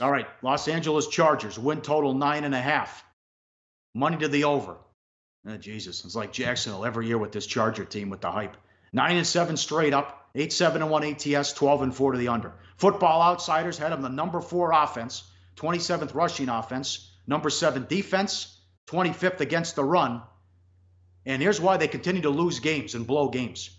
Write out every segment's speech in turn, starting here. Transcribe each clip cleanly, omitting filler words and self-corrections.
All right. Los Angeles Chargers, win total 9.5. Money to the over. Oh, Jesus. It's like Jacksonville every year with this Charger team with the hype. 9-7 straight up. 8-7-1 ATS, 12-4 to the under. Football Outsiders had them the number 4 offense, 27th rushing offense, number 7 defense, 25th against the run. And here's why they continue to lose games and blow games.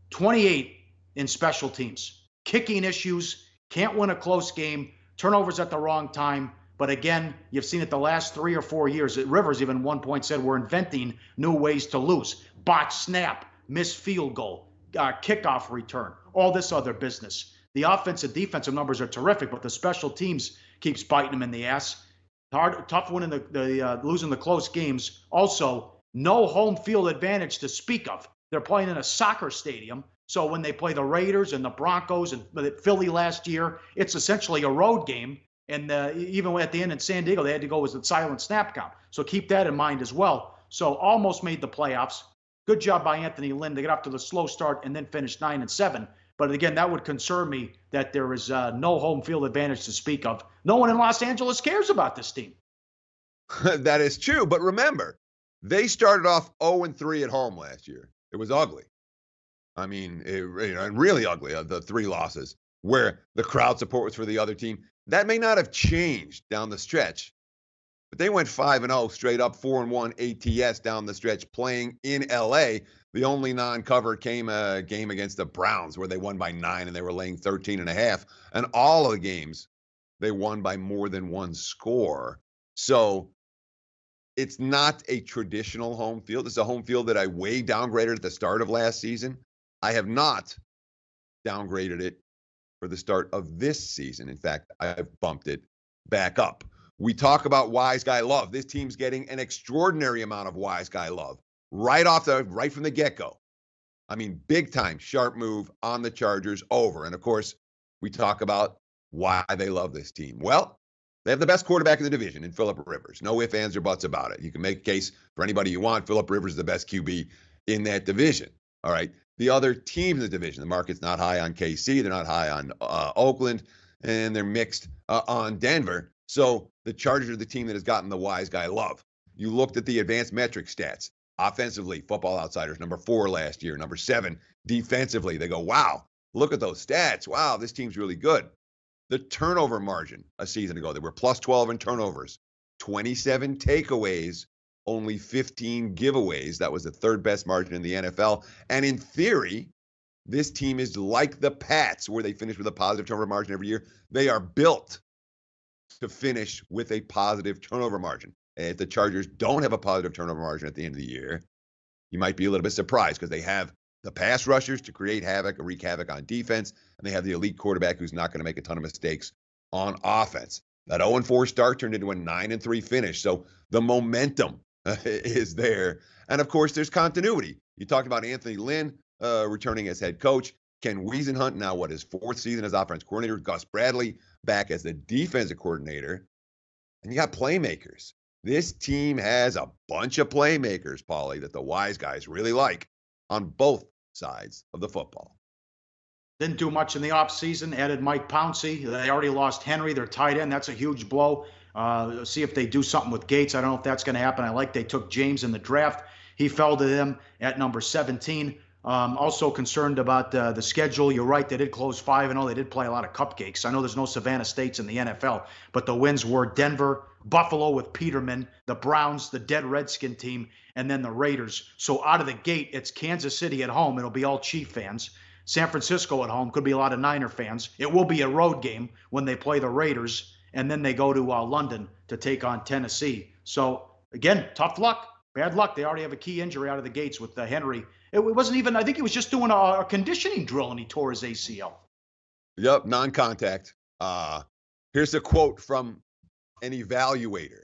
28 in special teams. Kicking issues, can't win a close game, turnovers at the wrong time. But again, you've seen it the last 3 or 4 years. Rivers even at one point said we're inventing new ways to lose. Botch snap, missed field goal, kickoff return, all this other business. The offensive defensive numbers are terrific, but the special teams keeps biting them in the ass. Tough winning losing the close games. Also, no home field advantage to speak of. They're playing in a soccer stadium. So when they play the Raiders and the Broncos and Philly last year, it's essentially a road game. And even at the end in San Diego, they had to go with a silent snap count. So keep that in mind as well. So almost made the playoffs. Good job by Anthony Lynn to get off to the slow start and then finish 9-7. But again, that would concern me that there is no home field advantage to speak of. No one in Los Angeles cares about this team. That is true. But remember, they started off 0-3 at home last year. It was ugly. I mean, and really ugly, the 3 losses, where the crowd support was for the other team. That may not have changed down the stretch, but they went 5-0 straight up, 4-1 ATS down the stretch, playing in LA. The only non-cover came a game against the Browns where they won by 9 and they were laying 13.5. And all of the games, they won by more than 1 score. So it's not a traditional home field. It's a home field that I way downgraded at the start of last season. I have not downgraded it for the start of this season. In fact, I've bumped it back up. We talk about wise guy love. This team's getting an extraordinary amount of wise guy love right from the get-go. I mean, big time sharp move on the Chargers over. And of course, we talk about why they love this team. Well, they have the best quarterback in the division in Phillip Rivers. No ifs, ands, or buts about it. You can make a case for anybody you want. Phillip Rivers is the best QB in that division. All right. The other teams in the division, the market's not high on KC. They're not high on Oakland, and they're mixed on Denver. So the Chargers are the team that has gotten the wise guy love. You looked at the advanced metric stats. Offensively, Football Outsiders, number 4 last year. Number 7, defensively. They go, wow, look at those stats. Wow, this team's really good. The turnover margin a season ago, they were plus 12 in turnovers, 27 takeaways, only 15 giveaways. That was the 3rd best margin in the NFL. And in theory, this team is like the Pats, where they finish with a positive turnover margin every year. They are built to finish with a positive turnover margin. And if the Chargers don't have a positive turnover margin at the end of the year, you might be a little bit surprised because they have the pass rushers to create havoc, wreak havoc on defense, and they have the elite quarterback who's not going to make a ton of mistakes on offense. That 0-4 start turned into a 9-3 finish. So the momentum is there. And of course, there's continuity. You talked about Anthony Lynn returning as head coach. Ken Wiesenhunt, now his 4th season as offense coordinator. Gus Bradley back as the defensive coordinator. And you got playmakers. This team has a bunch of playmakers, Pauly, that the wise guys really like on both sides of the football. Didn't do much in the offseason. Added Mike Pouncey. They already lost Henry, their tight end. That's a huge blow. See if they do something with Gates. I don't know if that's going to happen. I like they took James in the draft. He fell to them at number 17. Also concerned about the schedule. You're right. They did close 5-0. They did play a lot of cupcakes. I know there's no Savannah States in the NFL, but the wins were Denver, Buffalo with Peterman, the Browns, the dead Redskin team, and then the Raiders. So out of the gate, it's Kansas City at home. It'll be all Chief fans. San Francisco at home. Could be a lot of Niner fans. It will be a road game when they play the Raiders, and then they go to London to take on Tennessee. So, again, tough luck. Bad luck. They already have a key injury out of the gates with Henry. It wasn't even, I think he was just doing a conditioning drill and he tore his ACL. Yep, non-contact. Here's a quote from an evaluator.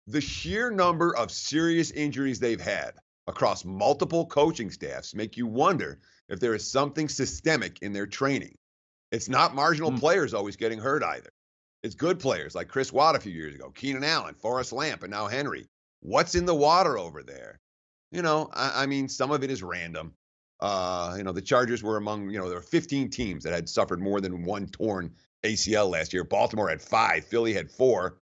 The sheer number of serious injuries they've had across multiple coaching staffs make you wonder if there is something systemic in their training. It's not marginal players always getting hurt either. It's good players like Chris Watt a few years ago, Keenan Allen, Forrest Lamp, and now Henry. What's in the water over there? I mean, some of it is random. The Chargers were among, there were 15 teams that had suffered more than one torn ACL last year. Baltimore had 5. Philly had 4.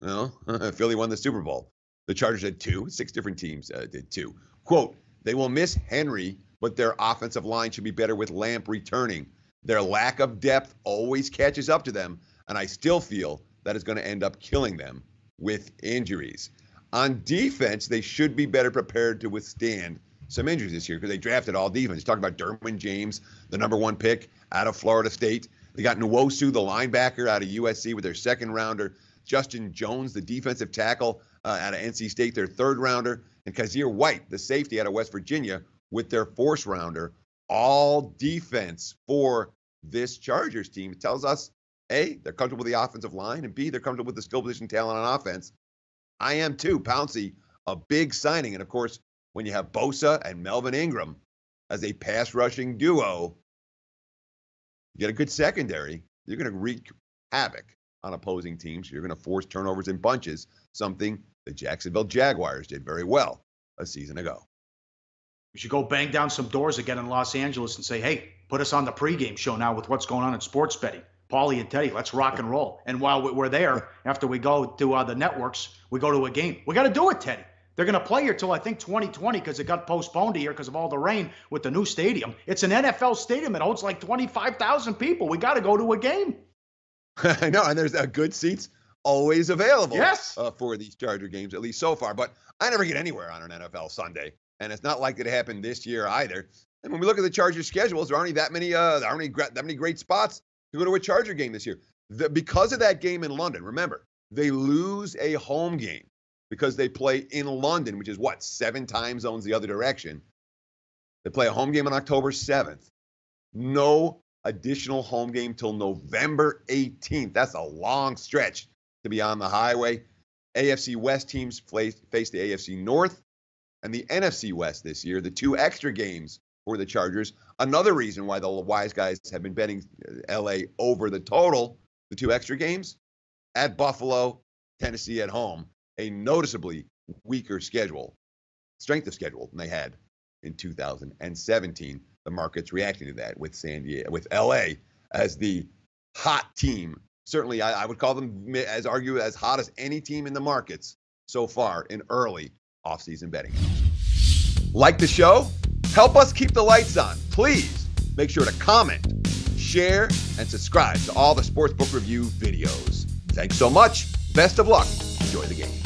You know, Philly won the Super Bowl. The Chargers had 2. 6 different teams did 2. Quote, they will miss Henry, but their offensive line should be better with Lamp returning. Their lack of depth always catches up to them, and I still feel that is going to end up killing them with injuries. On defense, they should be better prepared to withstand some injuries this year because they drafted all defense. You talk about Derwin James, the #1 pick out of Florida State. They got Nwosu, the linebacker out of USC with their 2nd rounder. Justin Jones, the defensive tackle out of NC State, their 3rd rounder. And Kazir White, the safety out of West Virginia, with their 4th rounder. All defense for this Chargers team. It tells us, A, they're comfortable with the offensive line, and B, they're comfortable with the skill position talent on offense. I am too. Pouncey, a big signing. And of course, when you have Bosa and Melvin Ingram as a pass rushing duo, you get a good secondary. You're going to wreak havoc on opposing teams. You're going to force turnovers in bunches, something the Jacksonville Jaguars did very well a season ago. We should go bang down some doors again in Los Angeles and say, hey, put us on the pregame show now with what's going on in sports betting. Pauly and Teddy, let's rock and roll. And while we're there, after we go to the networks, we go to a game. We got to do it, Teddy. They're going to play here till, I think, 2020 because it got postponed here because of all the rain with the new stadium. It's an NFL stadium. It holds like 25,000 people. We got to go to a game. I know, and there's good seats always available yes. For these Charger games, at least so far. But I never get anywhere on an NFL Sunday, and it's not likely to happen this year either. And when we look at the Chargers' schedules, there aren't that many great spots to go to a Charger game this year. Because of that game in London, remember, they lose a home game because they play in London, which is 7 time zones the other direction. They play a home game on October 7th. No additional home game till November 18th. That's a long stretch to be on the highway. AFC West teams face the AFC North and the NFC West this year. The 2 extra games for the Chargers. Another reason why the wise guys have been betting LA over the total. The 2 extra games at Buffalo, Tennessee at home. A noticeably weaker strength of schedule than they had in 2017. The market's reacting to that with LA as the hot team. Certainly, I would call them as hot as any team in the markets so far in early offseason betting. Like the show? Help us keep the lights on. Please make sure to comment, share, and subscribe to all the Sportsbook Review videos. Thanks so much. Best of luck. Enjoy the games.